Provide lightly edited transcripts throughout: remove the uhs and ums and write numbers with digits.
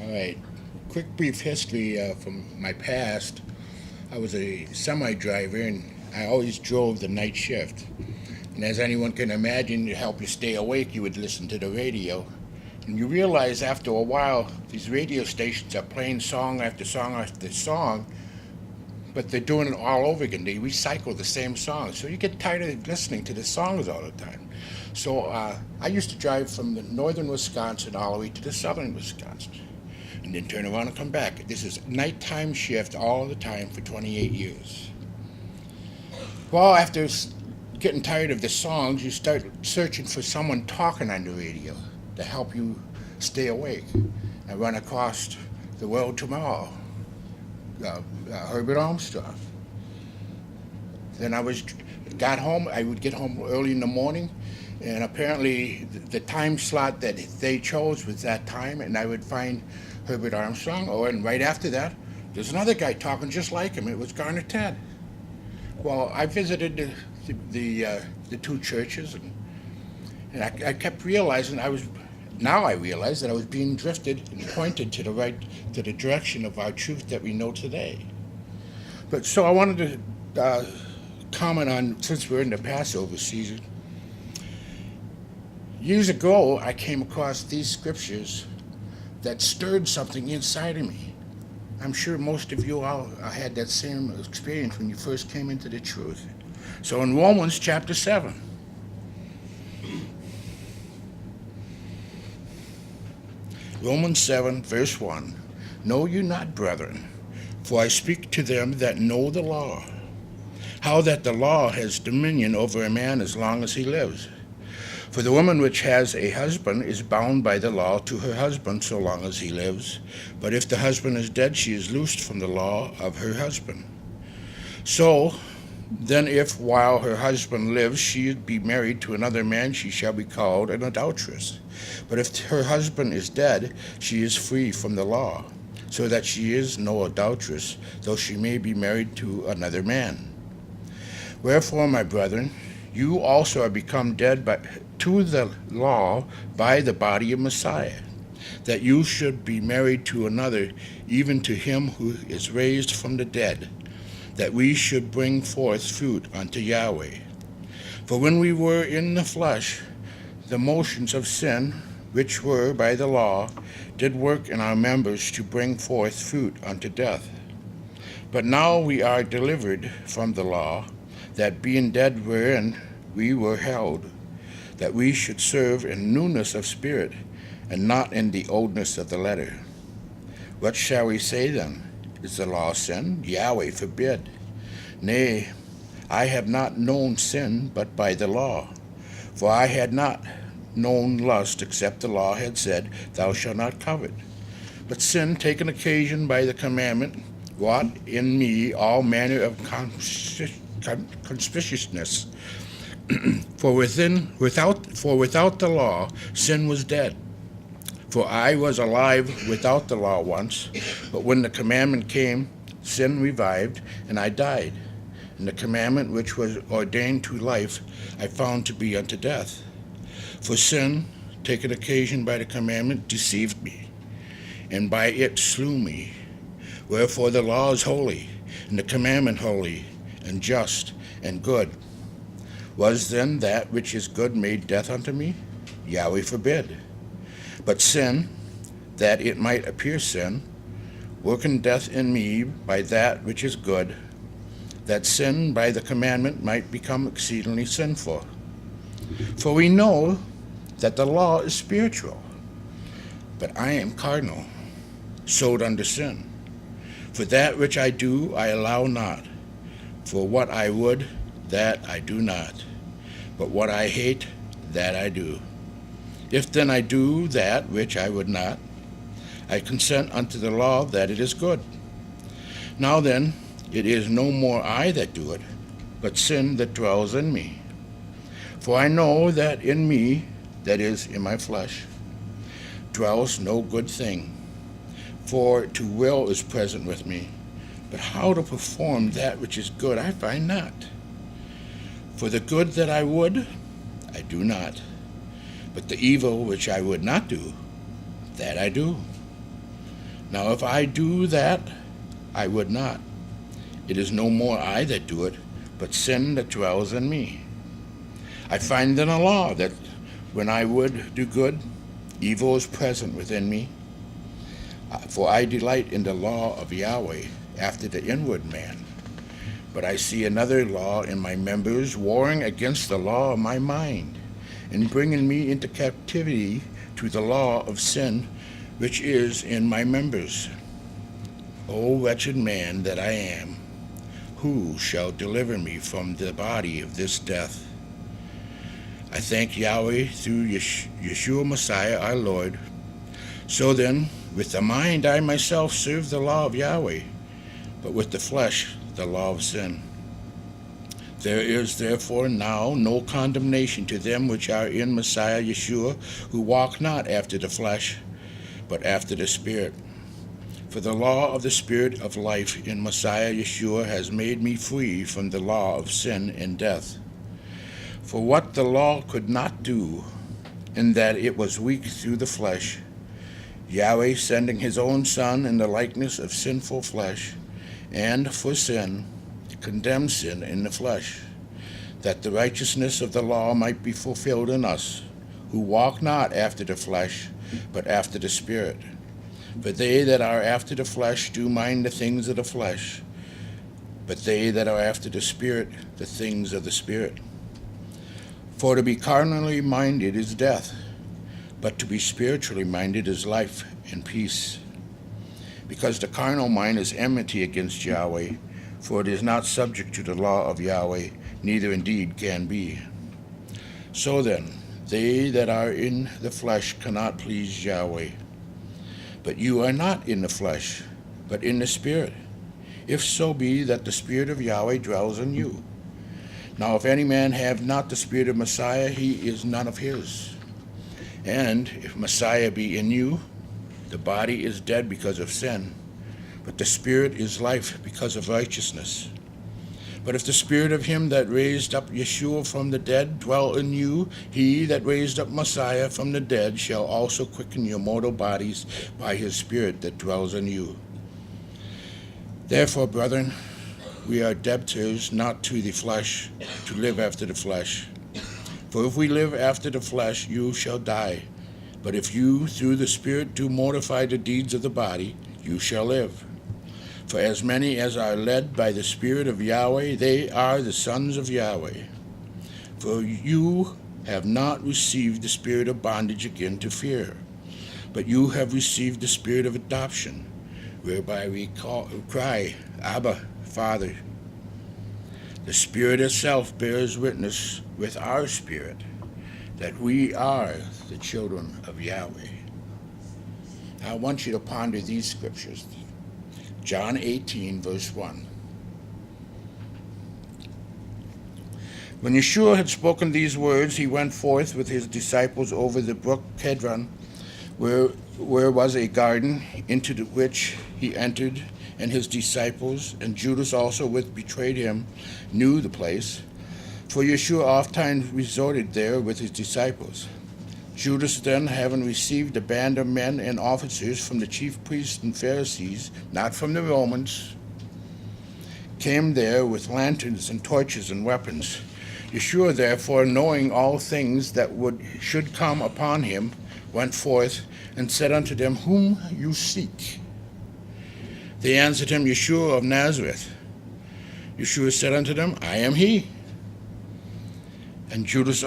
All right. Quick brief history from my past. I was a semi driver and I always drove the night shift. And as anyone can imagine, to help you stay awake, you would listen to the radio. And you realize after a while, these radio stations are playing song after song after song, but they're doing it all over again. They recycle the same songs. So you get tired of listening to the songs all the time. So I used to drive from the northern Wisconsin all the way to the southern Wisconsin, and then turn around and come back. This is nighttime shift all the time for 28 years. Well, after getting tired of the songs, you start searching for someone talking on the radio to help you stay awake. I run across The World Tomorrow, Herbert Armstrong. Then I would get home early in the morning, and apparently the time slot that they chose was that time, and I would find Herbert Armstrong, and right after that, there's another guy talking just like him. It was Garner Ted. Well, I visited the two churches, and I kept realizing now I realize that I was being drifted and pointed to the direction of our truth that we know today. But so I wanted to comment on, since we're in the Passover season. Years ago, I came across these scriptures that stirred something inside of me. I'm sure most of you all had that same experience when you first came into the truth. So in Romans chapter 7, Romans 7, verse 1, "Know you not, brethren, for I speak to them that know the law, how that the law has dominion over a man as long as he lives. For the woman which has a husband is bound by the law to her husband so long as he lives. But if the husband is dead, she is loosed from the law of her husband. So then if while her husband lives she be married to another man, she shall be called an adulteress. But if her husband is dead, she is free from the law, so that she is no adulteress, though she may be married to another man. Wherefore, my brethren, you also are become dead to the law by the body of Messiah, that you should be married to another, even to him who is raised from the dead, that we should bring forth fruit unto Yahweh. For when we were in the flesh, the motions of sin, which were by the law, did work in our members to bring forth fruit unto death. But now we are delivered from the law, that being dead wherein we were held, that we should serve in newness of spirit, and not in the oldness of the letter. What shall we say then? Is the law sin? Yahweh forbid. Nay, I have not known sin but by the law. For I had not known lust, except the law had said, Thou shalt not covet. But sin, taken occasion by the commandment, wrought in me all manner of conspicuousness. For without the law, sin was dead. For I was alive without the law once, but when the commandment came, sin revived, and I died. And the commandment which was ordained to life, I found to be unto death. For sin, taken occasion by the commandment, deceived me, and by it slew me. Wherefore the law is holy, and the commandment holy, and just, and good. Was then that which is good made death unto me? Yahweh forbid. But sin, that it might appear sin, working death in me by that which is good, that sin by the commandment might become exceedingly sinful. For we know that the law is spiritual, but I am carnal, sold under sin. For that which I do, I allow not. For what I would, that I do not. But what I hate, that I do. If then I do that which I would not, I consent unto the law that it is good. Now then, it is no more I that do it, but sin that dwells in me. For I know that in me, that is, in my flesh, dwells no good thing. For to will is present with me, but how to perform that which is good I find not. For the good that I would, I do not, but the evil which I would not do, that I do. Now if I do that, I would not. It is no more I that do it, but sin that dwells in me. I find in a law that when I would do good, evil is present within me. For I delight in the law of Yahweh after the inward man. But I see another law in my members, warring against the law of my mind, and bringing me into captivity to the law of sin which is in my members. O wretched man that I am, who shall deliver me from the body of this death? I thank Yahweh through Yeshua Messiah our Lord. So then, with the mind I myself serve the law of Yahweh, but with the flesh the law of sin. There is therefore now no condemnation to them which are in Messiah Yeshua, who walk not after the flesh, but after the Spirit. For the law of the Spirit of life in Messiah Yeshua has made me free from the law of sin and death. For what the law could not do, in that it was weak through the flesh, Yahweh sending his own Son in the likeness of sinful flesh, and for sin, condemned sin in the flesh, that the righteousness of the law might be fulfilled in us, who walk not after the flesh, but after the Spirit. For they that are after the flesh do mind the things of the flesh, but they that are after the Spirit, the things of the Spirit. For to be carnally minded is death, but to be spiritually minded is life and peace. Because the carnal mind is enmity against Yahweh, for it is not subject to the law of Yahweh, neither indeed can be. So then, they that are in the flesh cannot please Yahweh. But you are not in the flesh, but in the Spirit, if so be that the Spirit of Yahweh dwells in you. Now if any man have not the Spirit of Messiah, he is none of his. And if Messiah be in you, the body is dead because of sin, but the Spirit is life because of righteousness. But if the Spirit of him that raised up Yeshua from the dead dwell in you, he that raised up Messiah from the dead shall also quicken your mortal bodies by his Spirit that dwells in you. Therefore, brethren, we are debtors not to the flesh, to live after the flesh. For if we live after the flesh, you shall die. But if you through the Spirit do mortify the deeds of the body, you shall live. For as many as are led by the Spirit of Yahweh, they are the sons of Yahweh. For you have not received the spirit of bondage again to fear, but you have received the Spirit of adoption, whereby we cry, Abba, Father. The Spirit itself bears witness with our spirit that we are the children of Yahweh. I want you to ponder these scriptures. John 18, verse 1. When Yeshua had spoken these words, he went forth with his disciples over the brook Kedron, where was a garden, into which he entered, and his disciples, and Judas also, which betrayed him, knew the place. For Yeshua ofttimes resorted there with his disciples. Judas then, having received a band of men and officers from the chief priests and Pharisees, not from the Romans, came there with lanterns and torches and weapons. Yeshua, therefore, knowing all things that should come upon him, went forth and said unto them, Whom you seek? They answered him, Yeshua of Nazareth. Yeshua said unto them, I am he. And Judas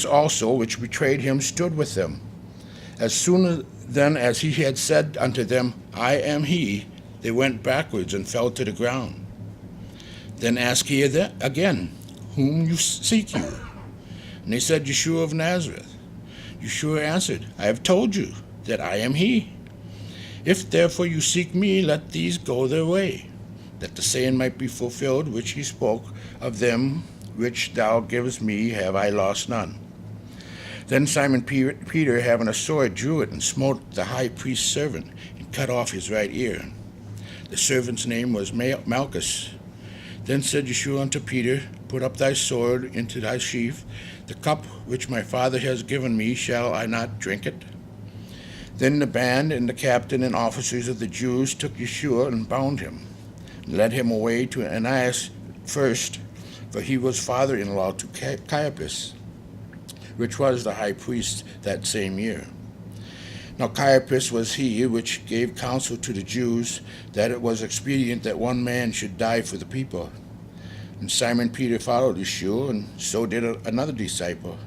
also, which betrayed him, stood with them. As soon then as he had said unto them, I am he, they went backwards and fell to the ground. Then asked he again, Whom you seek you? And they said, Yeshua of Nazareth. Yeshua answered, I have told you that I am he. If therefore you seek me, let these go their way, that the saying might be fulfilled which he spoke, of them which thou givest me have I lost none. Then Simon Peter, having a sword, drew it and smote the high priest's servant, and cut off his right ear. The servant's name was Malchus. Then said Yeshua unto Peter, Put up thy sword into thy sheath. The cup which my Father has given me, shall I not drink it? Then the band and the captain and officers of the Jews took Yeshua and bound him, and led him away to Ananias first, for he was father-in-law to Caiaphas, which was the high priest that same year. Now Caiaphas was he which gave counsel to the Jews that it was expedient that one man should die for the people. And Simon Peter followed Yeshua, and so did another disciple.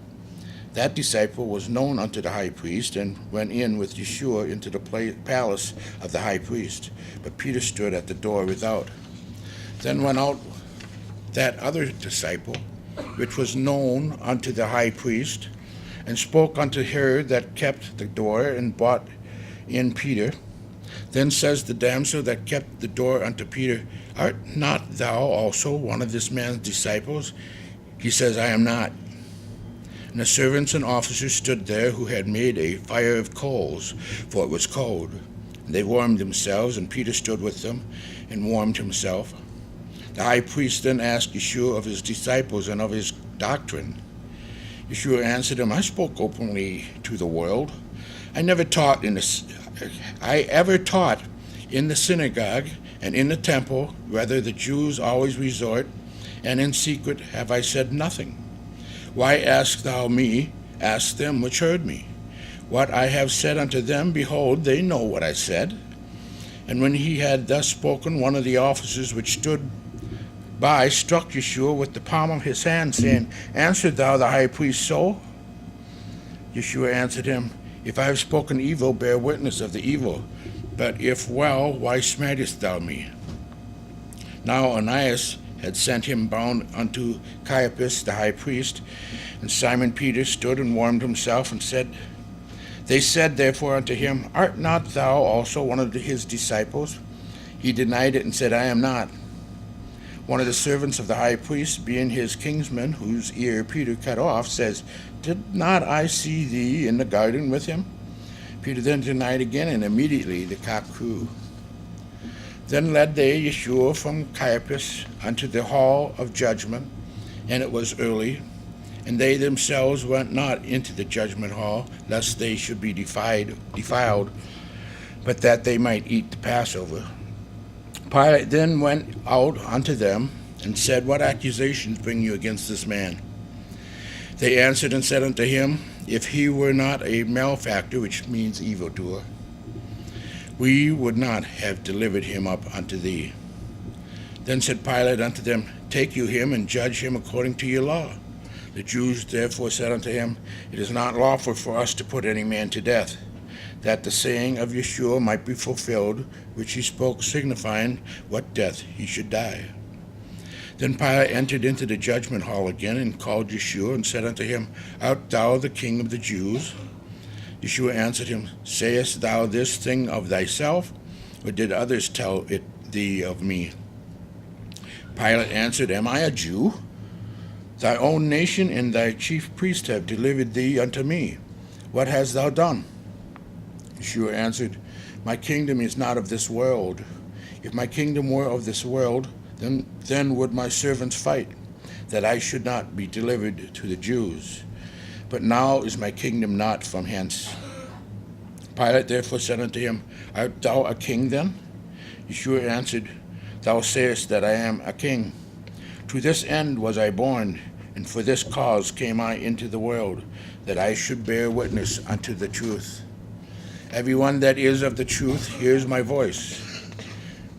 That disciple was known unto the high priest, and went in with Yeshua into the palace of the high priest. But Peter stood at the door without. Then went out that other disciple, which was known unto the high priest, and spoke unto her that kept the door, and brought in Peter. Then says the damsel that kept the door unto Peter, Art not thou also one of this man's disciples? He says, I am not. And the servants and officers stood there, who had made a fire of coals, for it was cold. And they warmed themselves, and Peter stood with them, and warmed himself. The high priest then asked Yeshua of his disciples and of his doctrine. Yeshua answered him, I spoke openly to the world. I ever taught in the synagogue and in the temple, whether the Jews always resort, and in secret have I said nothing. Why ask thou me? Ask them which heard me. What I have said unto them, behold, they know what I said. And when he had thus spoken, one of the officers which stood by struck Yeshua with the palm of his hand, saying, Answered thou the high priest so? Yeshua answered him, If I have spoken evil, bear witness of the evil. But if well, why smitest thou me? Now Ananias had sent him bound unto Caiaphas the high priest, and Simon Peter stood and warmed himself, and They said therefore unto him, Art not thou also one of his disciples? He denied it, and said, I am not. One of the servants of the high priest, being his kinsman, whose ear Peter cut off, says, Did not I see thee in the garden with him? Peter then denied again, and immediately the cock crew. Then led they Yeshua from Caiaphas unto the hall of judgment, and it was early, and they themselves went not into the judgment hall, lest they should be defiled, but that they might eat the Passover. Pilate then went out unto them, and said, What accusations bring you against this man? They answered and said unto him, If he were not a malefactor, which means evildoer, we would not have delivered him up unto thee. Then said Pilate unto them, Take you him, and judge him according to your law. The Jews therefore said unto him, It is not lawful for us to put any man to death, that the saying of Yeshua might be fulfilled, which he spoke, signifying what death he should die. Then Pilate entered into the judgment hall again, and called Yeshua, and said unto him, Art thou the king of the Jews? Yeshua answered him, Sayest thou this thing of thyself, or did others tell it thee of me? Pilate answered, Am I a Jew? Thy own nation and thy chief priest have delivered thee unto me. What hast thou done? Yeshua answered, My kingdom is not of this world. If my kingdom were of this world, then would my servants fight, that I should not be delivered to the Jews. But now is my kingdom not from hence. Pilate therefore said unto him, Art thou a king then? Yeshua answered, Thou sayest that I am a king. To this end was I born, and for this cause came I into the world, that I should bear witness unto the truth. Everyone that is of the truth hears my voice.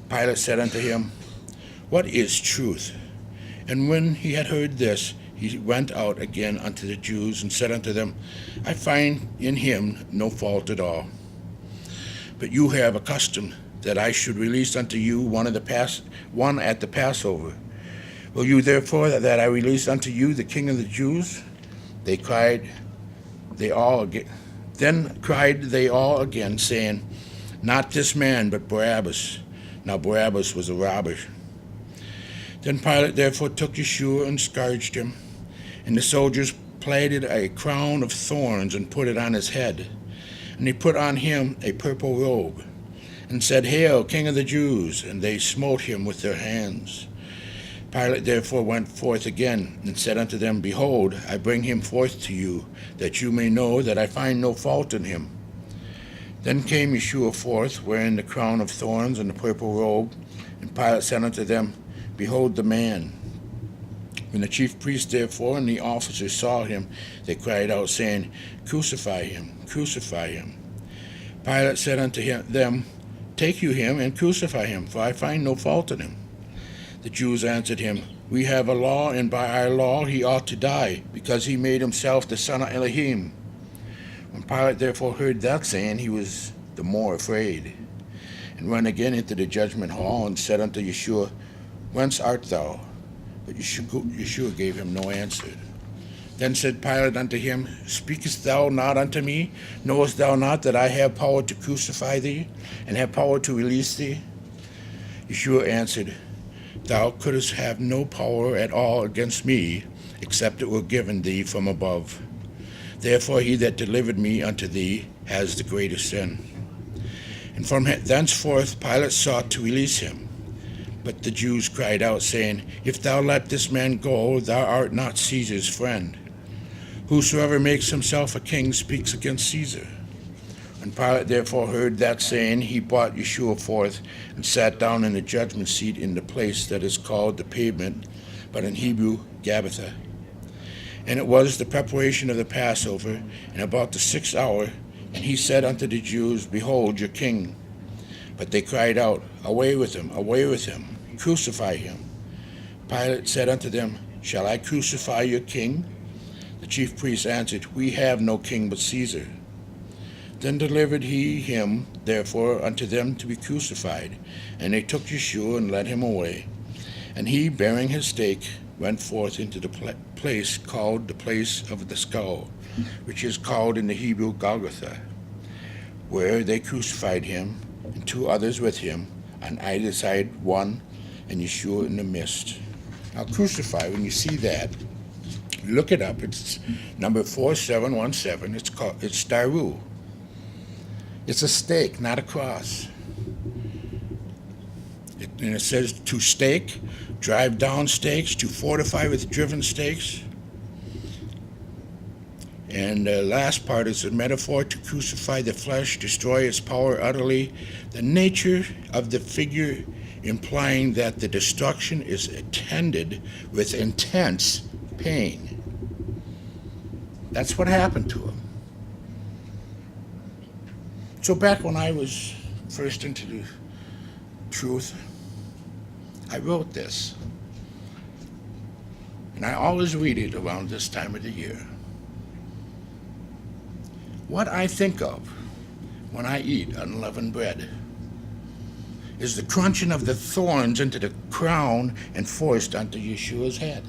Pilate said unto him, What is truth? And when he had heard this, he went out again unto the Jews, and said unto them, I find in him no fault at all. But you have a custom that I should release unto you one at the Passover. Will you therefore that I release unto you the King of the Jews? Then cried they all again, saying, Not this man, but Barabbas. Now Barabbas was a robber. Then Pilate therefore took Yeshua and scourged him, and the soldiers plaited a crown of thorns and put it on his head. And they put on him a purple robe, and said, Hail, King of the Jews! And they smote him with their hands. Pilate therefore went forth again, and said unto them, Behold, I bring him forth to you, that you may know that I find no fault in him. Then came Yeshua forth, wearing the crown of thorns and the purple robe. And Pilate said unto them, Behold the man. When the chief priests therefore and the officers saw him, they cried out, saying, Crucify him, crucify him. Pilate said unto them, Take you him, and crucify him, for I find no fault in him. The Jews answered him, We have a law, and by our law he ought to die, because he made himself the son of Elohim. When Pilate therefore heard that saying, he was the more afraid, and went again into the judgment hall, and said unto Yeshua, Whence art thou? But Yeshua gave him no answer. Then said Pilate unto him, Speakest thou not unto me? Knowest thou not that I have power to crucify thee, and have power to release thee? Yeshua answered, Thou couldst have no power at all against me, except it were given thee from above. Therefore he that delivered me unto thee has the greater sin. And from thenceforth Pilate sought to release him. But the Jews cried out, saying, If thou let this man go, thou art not Caesar's friend. Whosoever makes himself a king speaks against Caesar. When Pilate therefore heard that saying, he brought Yeshua forth, and sat down in the judgment seat in the place that is called the Pavement, but in Hebrew, Gabbatha. And it was the preparation of the Passover, and about the 6th hour, and he said unto the Jews, Behold your king. But they cried out, Away with him, crucify him. Pilate said unto them, Shall I crucify your king? The chief priests answered, We have no king but Caesar. Then delivered he him, therefore, unto them to be crucified. And they took Yeshua and led him away. And he, bearing his stake, went forth into the place called the place of the skull, which is called in the Hebrew Golgotha, where they crucified him, and 2 others with him, on either side one, and Yeshua in the midst. Now crucify, when you see that, look it up. It's number 4717. It's Daru. It's a stake, not a cross. And it says to stake, drive down stakes, to fortify with driven stakes. And the last part is a metaphor to crucify the flesh, destroy its power utterly. The nature of the figure implying that the destruction is attended with intense pain. That's what happened to him. So back when I was first into the truth, I wrote this. And I always read it around this time of the year. What I think of when I eat unleavened bread is the crunching of the thorns into the crown and forced onto Yeshua's head.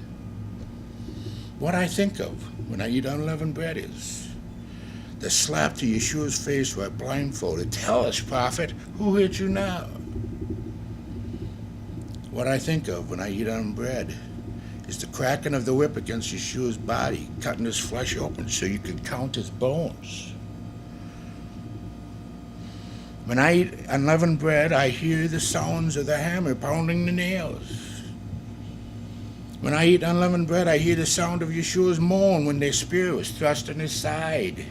What I think of when I eat unleavened bread is the slap to Yeshua's face while blindfolded. Tell us, prophet, who hit you now? What I think of when I eat unleavened bread is the cracking of the whip against Yeshua's body, cutting his flesh open so you can count his bones. When I eat unleavened bread, I hear the sounds of the hammer pounding the nails. When I eat unleavened bread, I hear the sound of Yeshua's moan when their spear was thrust in his side.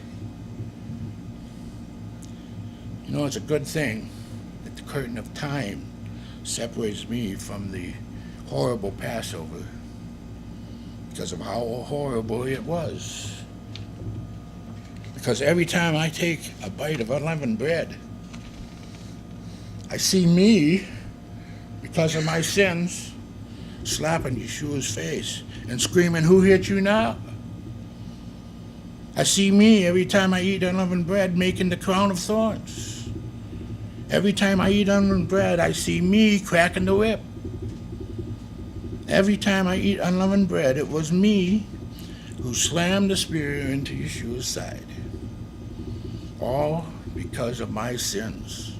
You know, it's a good thing that the curtain of time separates me from the horrible Passover because of how horrible it was. Because every time I take a bite of unleavened bread, I see me, because of my sins, slapping Yeshua's face and screaming, who hit you now? I see me every time I eat unleavened bread making the crown of thorns. Every time I eat unleavened bread, I see me cracking the whip. Every time I eat unleavened bread, it was me who slammed the spear into Yeshua's side. All because of my sins.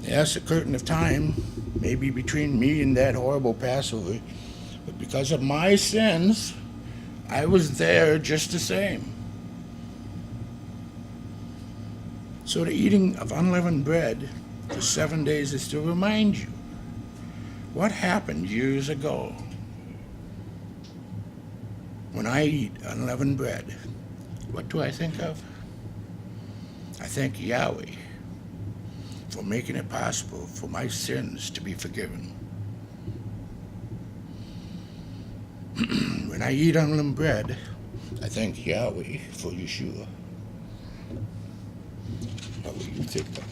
Yes, a curtain of time may be between me and that horrible Passover, but because of my sins, I was there just the same. So the eating of unleavened bread for 7 days is to remind you what happened years ago. When I eat unleavened bread, what do I think of? I thank Yahweh for making it possible for my sins to be forgiven. When I eat unleavened bread, I thank Yahweh for Yeshua. How will you take that?